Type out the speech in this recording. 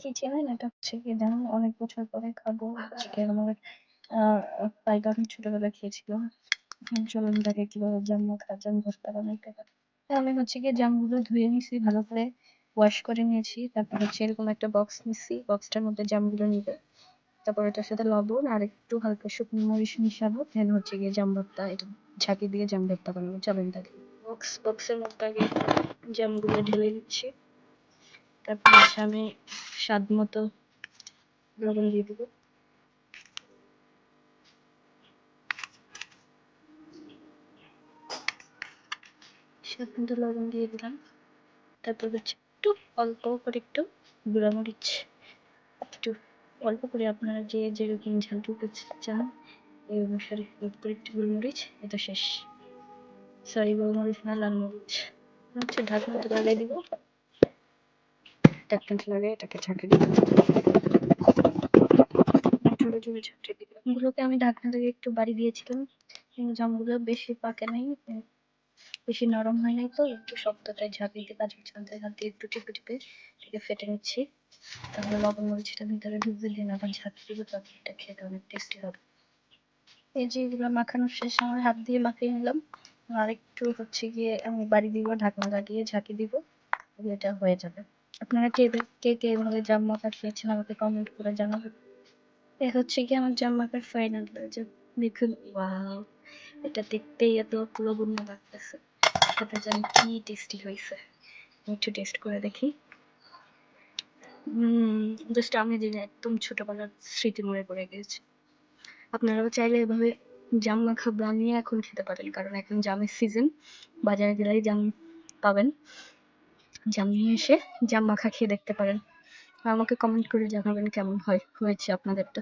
কি চেনেন? এটা হচ্ছে কি জানেন? অনেক বছর পরে খাবো হচ্ছে গিয়ে আমার পাইকা আমি ছোটবেলায় খেয়েছিলাম। চলুন দেখে কিভাবে জাম মাখা, জাম ভর্তা বানাইতে হয়। আমি হচ্ছে গিয়ে জামগুলো ধুয়ে নিছি ভালো করে, ওয়াশ করে নিয়েছি। তারপর হচ্ছে এরকম একটা বক্স নিছি, বক্সটার মধ্যে জামগুলো নিবে। তারপর এটার সাথে লবণ আর একটু হালকা শুকনো মরিচ মিশাবো। দেন হচ্ছে গিয়ে জাম ভর্তা, এটা ঝাঁকি দিয়ে জাম ভর্তা বানাবো। চলেন দেখি। বক্সের মধ্যে আগে জামগুলো ঢেলে দিচ্ছি। তারপর হচ্ছে আমি স্বাদ মতো লবণ দিয়ে দিব। স্বাদ মতো লবণ দিয়ে দিলাম। তারপর হচ্ছে একটু অল্প করে একটু গুঁড়া মরিচ, একটু অল্প করে আপনারা যে যেরকম ঝাল দিতে চান এই অনুসারে একটু গোলমরিচ। এটা শেষ। সরি, গোলমরিচ না, লাল মরিচ। হচ্ছে ঢাকনাটা লাগাই দিব। ঢাকনাটা লাগিয়ে এটাকে ঝাঁকে দিব। জোরে জোরে ঝাঁকে দিব। এগুলোকে আমি ঢাকনা থেকে একটু বাড়ি দিয়েছিলাম, কিন্তু জামগুলো বেশি পাকে নাই, বেশি নরম হয় নাই, তো একটু শক্ত, তাই ঝাঁকিতে কাজু চালতে হাত দিয়ে একটু টিপে টিপে এটাকে ফেটে নিচ্ছি। তাহলে লবণ মরিচটা ভিতরে ঢুকবে, দিন আবার ঝাঁকি দিব, তখন এটা খেতে অনেক টেস্টি হবে। এই যে এগুলো মাখানো শেষ, আমার হাত দিয়ে মাখিয়ে নিলাম। আর একটু হচ্ছে গিয়ে আমি বাড়ি দিব, ঢাকনা লাগিয়ে ঝাঁকি দিব, এটা হয়ে যাবে। আপনারা কে কে কে এভাবে জাম মাখা খেয়েছেন আমাকে কমেন্ট করে জানাবেন। এ হচ্ছে কি আমার জাম মাখার ফাইনাল রেজাল্ট। দেখুন, ওয়াও, এটা দেখতেই এত লোভনীয় লাগতেছে। খেতে জানি কি টেস্টি হয়েছে। একটু টেস্ট করে দেখি। জাস্ট আমি দিনে একদম ছোটবেলার স্মৃতি মনে পড়ে গেছে। আপনারাও চাইলে এভাবে জাম মাখা বানিয়ে এখন খেতে পারেন, কারণ এখন জামের সিজন। বাজারে গেলেই জাম পাবেন। জাম নিয়ে এসে জাম মাখা খেয়ে দেখতে পারেন। আমাকে কমেন্ট করে জানাবেন কেমন হয়েছে আপনাদেরটা।